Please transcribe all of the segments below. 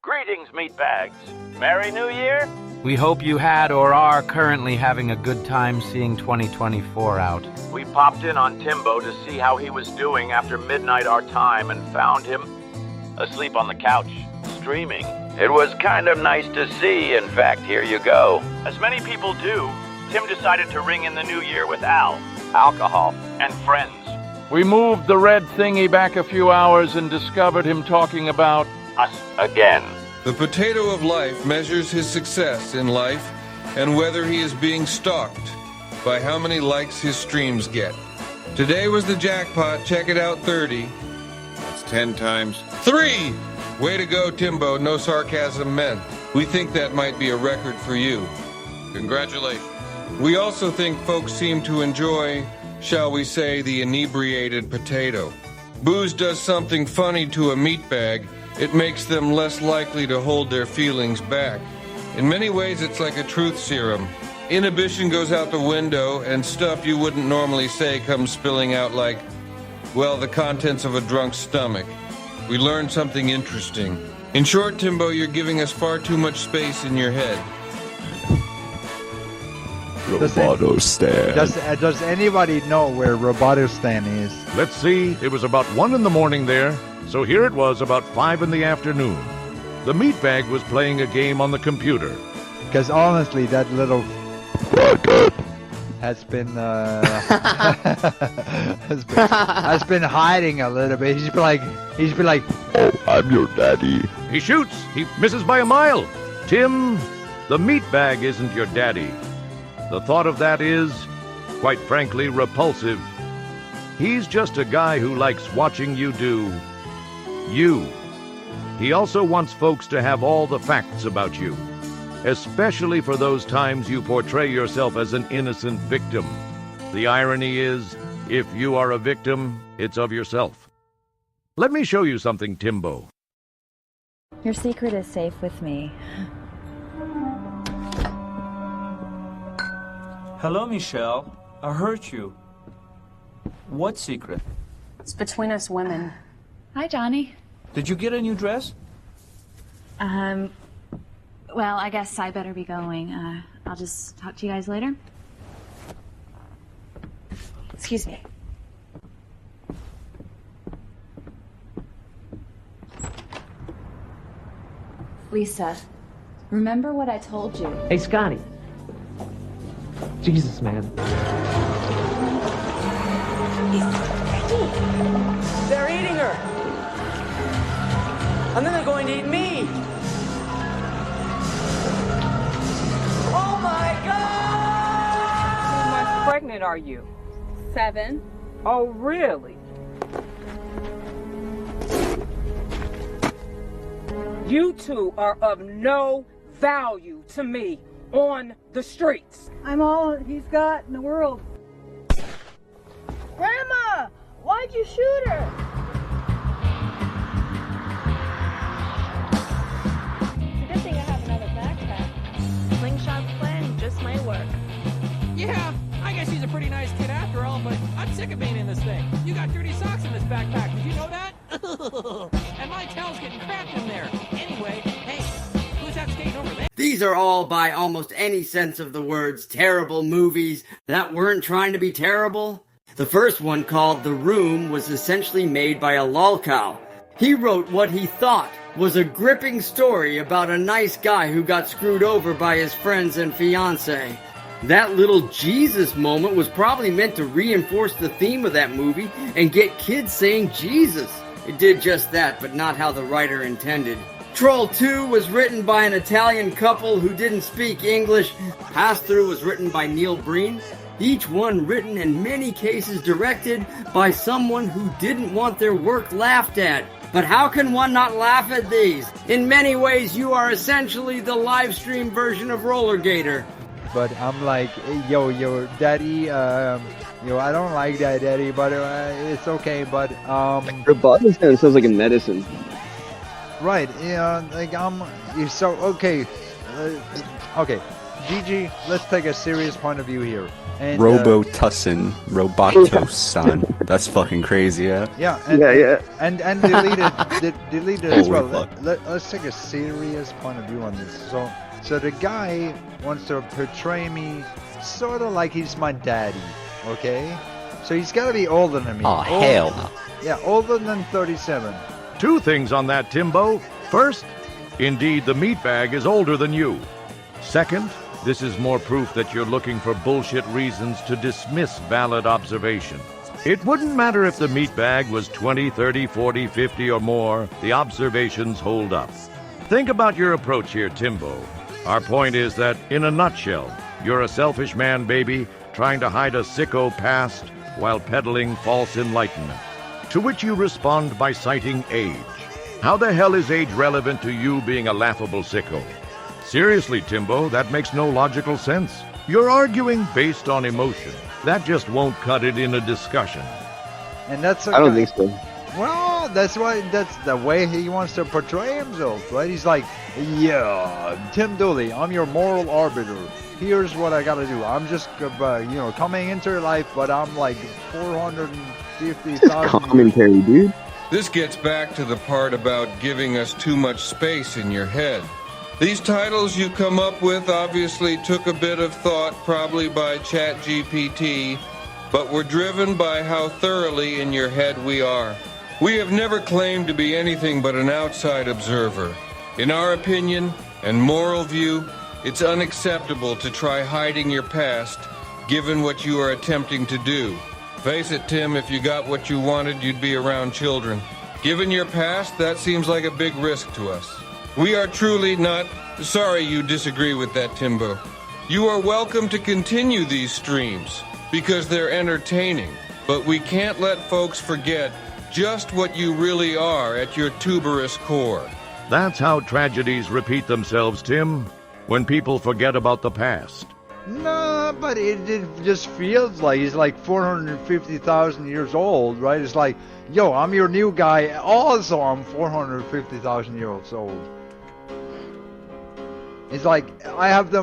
Greetings, meatbags. Merry New Year? We hope you had or are currently having a good time seeing 2024 out. We popped in on Timbo to see how he was doing after midnight our time and found him asleep on the couch, streaming. It was kind of nice to see. In fact, here you go. As many people do, Tim decided to ring in the new year with alcohol, and friends. We moved the red thingy back a few hours and discovered him talking about us again. The potato of life measures his success in life and whether he is being stalked by how many likes his streams get. Today was the jackpot. Check it out, 30. That's 10 times. 3! Way to go, Timbo. No sarcasm meant. We think that might be a record for you. Congratulations. We also think folks seem to enjoy, shall we say, the inebriated potato. Booze does something funny to a meatbag. It makes them less likely to hold their feelings back. In many ways, it's like a truth serum. Inhibition goes out the window, and stuff you wouldn't normally say comes spilling out like, well, the contents of a drunk stomach. We learned something interesting. In short, Timbo, you're giving us far too much space in your head. Robotostan. Does anybody know where Robotostan is? Let's see, it was about 1 in the morning there, so here it was about 5 in the afternoon. The meatbag was playing a game on the computer. Because honestly, that little has been has been hiding a little bit. He's been like, Oh, I'm your daddy. He shoots, he misses by a mile. Tim, the meatbag isn't your daddy. The thought of that is, quite frankly, repulsive. He's just a guy who likes watching you do you. He also wants folks to have all the facts about you, especially for those times you portray yourself as an innocent victim. The irony is, if you are a victim, it's of yourself. Let me show you something, Timbo. Your secret is safe with me. Hello, Michelle. I hurt you. What secret? It's between us women. Hi, Johnny. Did you get a new dress? Well, I guess I better be going. I'll just talk to you guys later. Excuse me. Lisa, remember what I told you? Hey, Scotty. Jesus, man. They're eating her! And then they're going to eat me! Oh my God! How much pregnant are you? 7. Oh, really? You two are of no value to me on the streets. I'm all he's got in the world. Grandma! Why'd you shoot her? It's a good thing I have another backpack. Slingshot plan just might work. Yeah, I guess she's a pretty nice kid after all, but I'm sick of being in this thing. You got dirty socks in this backpack, did you know that? And my tail's getting cracked in there. Anyway, hey, who's that skating over there? These are all, by almost any sense of the words, terrible movies that weren't trying to be terrible. The first one, called The Room, was essentially made by a lolcow. He wrote what he thought was a gripping story about a nice guy who got screwed over by his friends and fiancé. That little Jesus moment was probably meant to reinforce the theme of that movie and get kids saying Jesus. It did just that, but not how the writer intended. Troll 2 was written by an Italian couple who didn't speak English. Pass-Through was written by Neil Breen. Each one written, in many cases directed, by someone who didn't want their work laughed at. But how can one not laugh at these? In many ways, you are essentially the live stream version of Rollergator. But I'm like, yo, daddy, I don't like that, daddy, but it's okay, but, Robotistan sounds like a medicine. Right, yeah, like, so, okay, okay, Gigi, let's take a serious point of view here. And, Robotussin, Robotosan. That's fucking crazy, yeah? Yeah, and deleted as well. Let's take a serious point of view on this. So the guy wants to portray me sort of like he's my daddy, okay? So he's got to be older than me. Oh, hell no. Yeah, older than 37. Two things on that, Timbo. First, indeed, the meatbag is older than you. Second, this is more proof that you're looking for bullshit reasons to dismiss valid observation. It wouldn't matter if the meatbag was 20, 30, 40, 50 or more. The observations hold up. Think about your approach here, Timbo. Our point is that, in a nutshell, you're a selfish man, baby, trying to hide a sicko past while peddling false enlightenment. To which you respond by citing age. How the hell is age relevant to you being a laughable sicko? Seriously, Timbo, that makes no logical sense. You're arguing based on emotion. That just won't cut it in a discussion. And that's I don't think so. Well, that's the way he wants to portray himself, right? He's like, yeah, Tim Dooley, I'm your moral arbiter. Here's what I gotta do. I'm just, coming into your life, but I'm like 450,000. Commentary, dude. This gets back to the part about giving us too much space in your head. These titles you come up with obviously took a bit of thought, probably by ChatGPT, but were driven by how thoroughly in your head we are. We have never claimed to be anything but an outside observer. In our opinion and moral view, it's unacceptable to try hiding your past, given what you are attempting to do. Face it, Tim, if you got what you wanted, you'd be around children. Given your past, that seems like a big risk to us. We are truly not sorry you disagree with that, Timbo. You are welcome to continue these streams, because they're entertaining, but we can't let folks forget just what you really are at your tuberous core. That's how tragedies repeat themselves, Tim, when people forget about the past. No, but it just feels like he's like 450,000 years old, right? It's like, yo, I'm your new guy. Also, I'm 450,000 years old. It's like I have the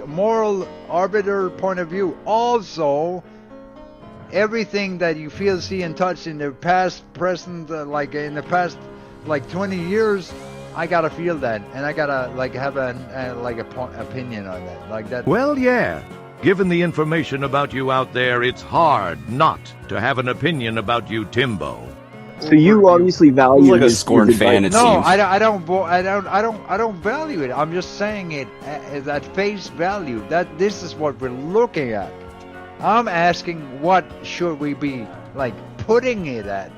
moral arbiter point of view. Also, everything that you feel, see, and touch in the past, present, like in the past, like 20 years, I gotta feel that, and I gotta have an opinion on that, like that. Well, yeah. Given the information about you out there, it's hard not to have an opinion about you, Timbo. So you obviously value like a scorned fan. It no, seems. I don't value it. I'm just saying it at face value. That this is what we're looking at. I'm asking, what should we be putting it at?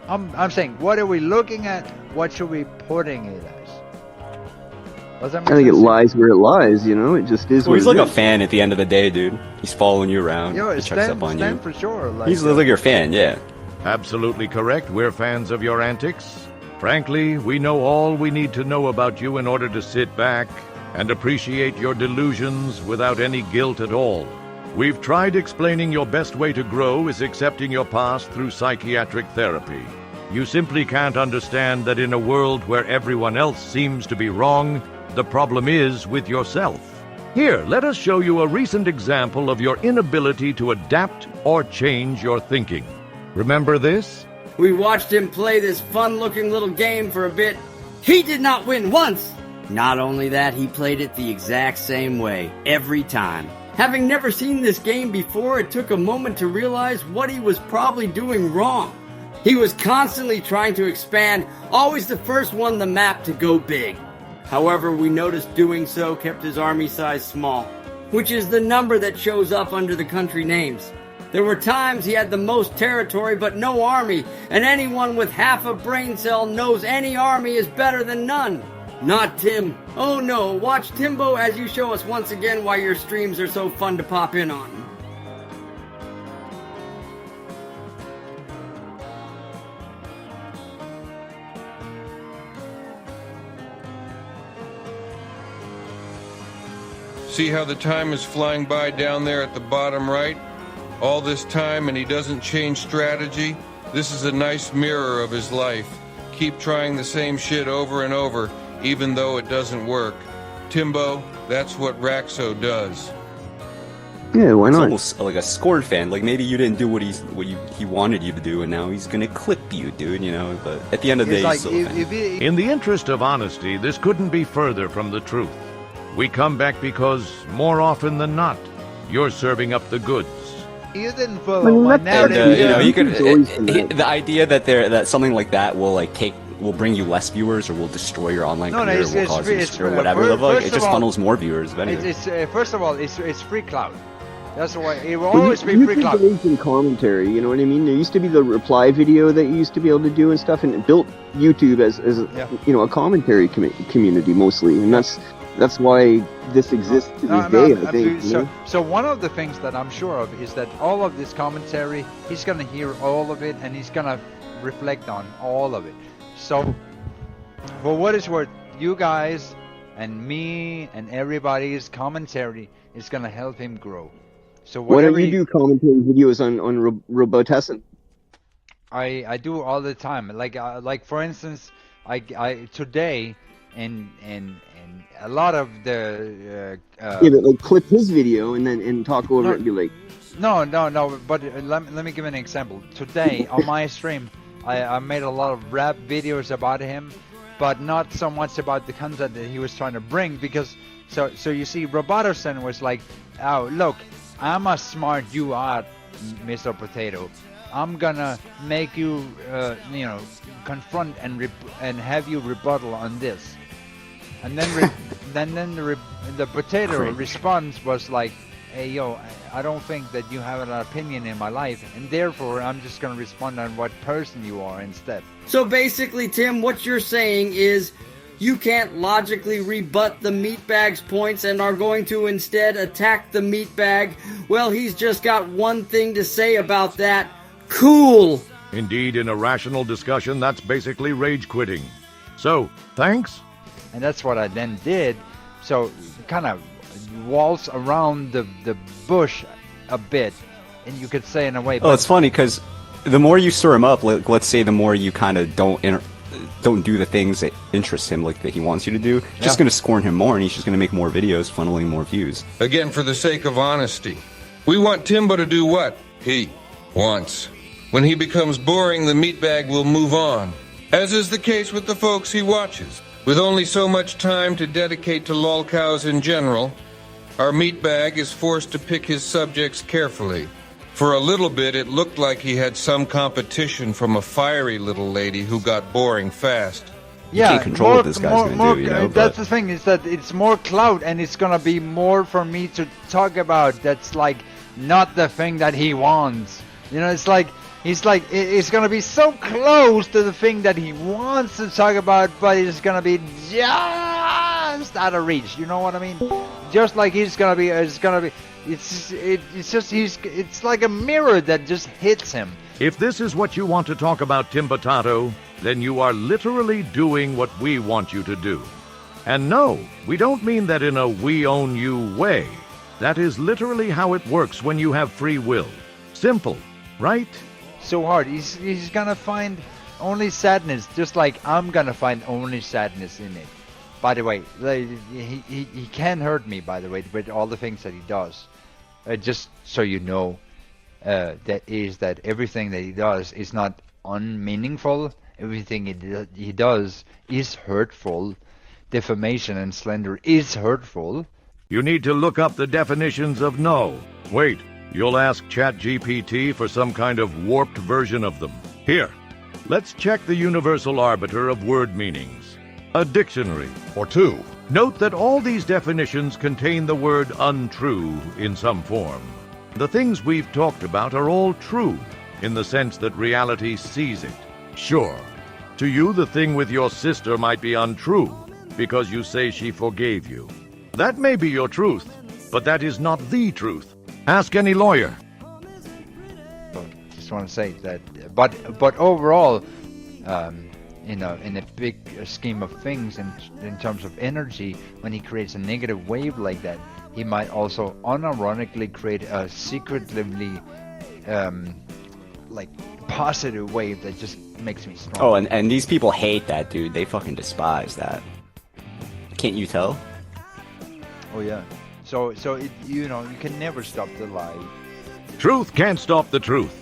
I'm saying, what are we looking at? What should we be putting it as? I think it lies where it lies, It just is. Well, he's like a fan at the end of the day, dude. He's following you around. Yo, he checks up on you. For sure. He's like your fan, yeah. Absolutely correct. We're fans of your antics. Frankly, we know all we need to know about you in order to sit back and appreciate your delusions without any guilt at all. We've tried explaining your best way to grow is accepting your past through psychiatric therapy. You simply can't understand that in a world where everyone else seems to be wrong, the problem is with yourself. Here, let us show you a recent example of your inability to adapt or change your thinking. Remember this? We watched him play this fun-looking little game for a bit. He did not win once! Not only that, he played it the exact same way, every time. Having never seen this game before, it took a moment to realize what he was probably doing wrong. He was constantly trying to expand, always the first one on the map to go big. However, we noticed doing so kept his army size small, which is the number that shows up under the country names. There were times he had the most territory but no army, and anyone with half a brain cell knows any army is better than none. Not Tim. Oh no, watch Timbo as you show us once again why your streams are so fun to pop in on. See how the time is flying by down there at the bottom right? All this time and he doesn't change strategy? This is a nice mirror of his life. Keep trying the same shit over and over, even though it doesn't work. Timbo, that's what Raxxo does. Yeah, why It's not? almost like a scorn fan. Like maybe you didn't do what he wanted you to do, and now he's gonna clip you, dude. You know. But at the end of the day, he's still a fan. In the interest of honesty, this couldn't be further from the truth. We come back because, more often than not, you're serving up the goods. You didn't follow my narrative. You know, you could the idea that something like that will bring you less viewers or will destroy your online career, will cause you or whatever. It just funnels more viewers. But anyway. First of all, it's free clout. That's why it will always be free clout. YouTube in commentary, you know what I mean? There used to be the reply video that you used to be able to do and stuff, and it built YouTube as you know, a commentary community mostly, and that's why this exists to this day, I think. So one of the things that I'm sure of is that all of this commentary, he's gonna hear all of it, and he's gonna reflect on all of it. So, for what it's worth, you guys and me and everybody's commentary is gonna help him grow. So why don't you do commentary videos on Robotessen? I do all the time. Like for instance, I today and a lot of the yeah, but like clip his video and talk over it and be like. No. But let me give an example. Today on my stream, I made a lot of rap videos about him, but not so much about the content that he was trying to bring, because so you see, Robotessen was like, oh look, I'm as smart you are, Mr. Potato. I'm gonna make you, you know, confront and have you rebuttal on this. And then the potato response was like, hey yo, I don't think that you have an opinion in my life, and therefore I'm just gonna respond on what person you are instead. So basically, Tim, what you're saying is you can't logically rebut the meatbag's points and are going to instead attack the meatbag. Well, he's just got one thing to say about that. Cool! Indeed, in a rational discussion, that's basically rage quitting. So, thanks. And that's what I then did. So, kind of waltz around the bush a bit, and you could say in a way. Oh, it's funny because the more you stir him up, let's say the more you kind of don't do the things that interest him, like that he wants you to do, just going to scorn him more, and he's just going to make more videos, funneling more views. Again, for the sake of honesty, we want Timbo to do what he wants. When he becomes boring, the meatbag will move on, as is the case with the folks he watches. With only so much time to dedicate to lolcows in general, our meatbag is forced to pick his subjects carefully. For a little bit, it looked like he had some competition from a fiery little lady who got boring fast. You can't control what this guy's gonna do, you know, that's the thing, is that it's more clout, and it's gonna be more for me to talk about. That's like not the thing that he wants. You know, it's like it's gonna be so close to the thing that he wants to talk about, but it's gonna be just out of reach. You know what I mean? Just like it's like a mirror that just hits him. If this is what you want to talk about, Timbotato, then you are literally doing what we want you to do. And no, we don't mean that in a we own you way. That is literally how it works when you have free will. Simple, right? So hard. He's gonna find only sadness, just like I'm gonna find only sadness in it. By the way, he can hurt me, by the way, with all the things that he does. Just so you know, that everything that he does is not unmeaningful. Everything he does is hurtful. Defamation and slander is hurtful. You need to look up the definitions of no. Wait, you'll ask ChatGPT for some kind of warped version of them. Here, let's check the universal arbiter of word meanings. A dictionary, or two. Note that all these definitions contain the word untrue in some form. The things we've talked about are all true, in the sense that reality sees it. Sure, to you the thing with your sister might be untrue, because you say she forgave you. That may be your truth, but that is not the truth. Ask any lawyer. Just want to say that, but overall, in a big scheme of things, in terms of energy, when he creates a negative wave like that, he might also unironically create a secretively, like, positive wave that just makes me strong. Oh, and these people hate that, dude. They fucking despise that. Can't you tell? Oh yeah. So it, you can never stop the lie. Truth can't stop the truth.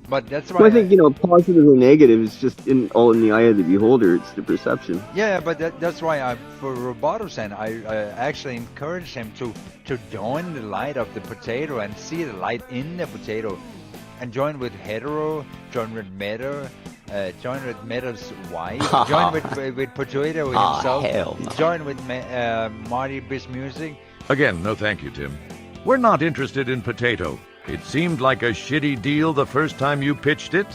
But that's why. Well, I think positive or negative is just all in the eye of the beholder. It's the perception. Yeah, but that's why for Roboto-san, I actually encourage him to join the light of the potato and see the light in the potato, and join with Hetero, join with Meta, join with Meta's wife, join with Potato himself, hell no. Join with Marty Biz Music. Again, no thank you, Tim. We're not interested in Potato. It seemed like a shitty deal the first time you pitched it,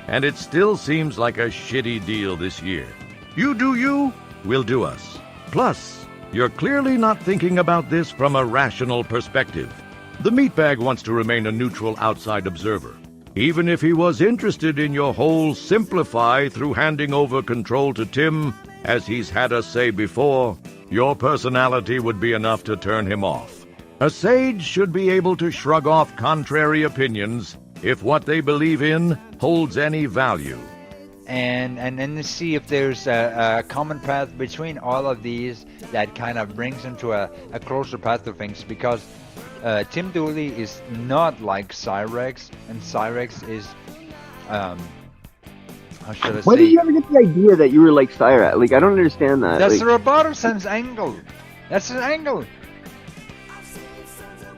and it still seems like a shitty deal this year. You do you, we'll do us. Plus, you're clearly not thinking about this from a rational perspective. The meatbag wants to remain a neutral outside observer. Even if he was interested in your whole simplify through handing over control to Tim, as he's had us say before, your personality would be enough to turn him off. A sage should be able to shrug off contrary opinions if what they believe in holds any value. And then see if there's a common path between all of these that kind of brings them to a closer path to things, because Tim Dooley is not like Cyraxx, and Cyraxx is how should I say? Why did you ever get the idea that you were like Cyraxx? Like, I don't understand that. That's like... the Roboto-san's angle. That's an angle.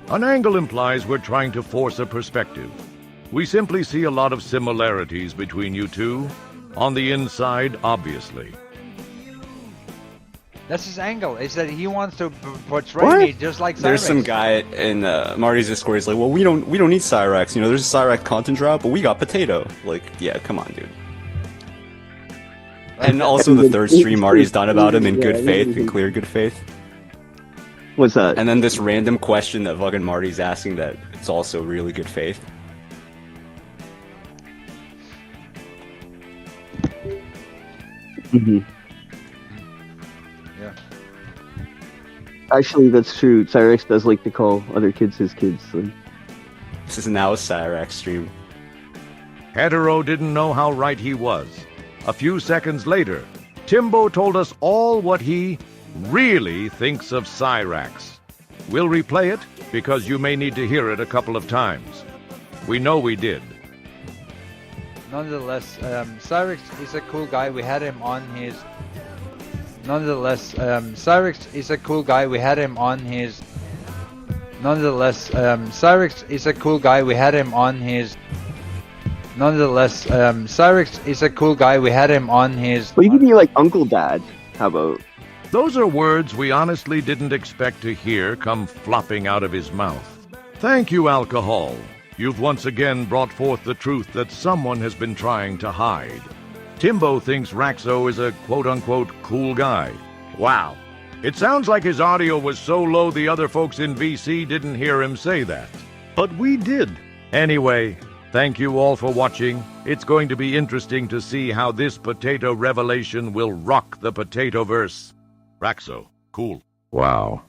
An angle implies we're trying to force a perspective. We simply see a lot of similarities between you two. On the inside, obviously. That's his angle. Is that he wants to portray me just like Cyraxx. There's some guy in Marty's Discord. He's like, "Well, we don't need Cyraxx. There's a Cyraxx content drop, but we got Potato." Like, yeah, come on, dude. And also the third stream Marty's done about him in good faith, in clear good faith. What's that? And then this random question that fucking Marty's asking that it's also really good faith. Mm-hmm. Yeah. Actually, that's true. Cyraxx does like to call other kids his kids. So. This is now a Cyraxx stream. Hetero didn't know how right he was. A few seconds later, Timbo told us all what he really thinks of Cyraxx. We'll replay it because you may need to hear it a couple of times. We know we did. Nonetheless, Cyraxx is a cool guy. We had him on his. Nonetheless, Cyraxx is a cool guy. We had him on his. Nonetheless, Cyraxx is a cool guy. We had him on his. Nonetheless, Cyraxx is a cool guy. We had him on his. Well, you can be like Uncle Dad. How about? Those are words we honestly didn't expect to hear come flopping out of his mouth. Thank you, alcohol. You've once again brought forth the truth that someone has been trying to hide. Timbo thinks Raxxo is a quote-unquote cool guy. Wow. It sounds like his audio was so low the other folks in VC didn't hear him say that. But we did. Anyway, thank you all for watching. It's going to be interesting to see how this potato revelation will rock the Potatoverse. Raxxo, cool. Wow.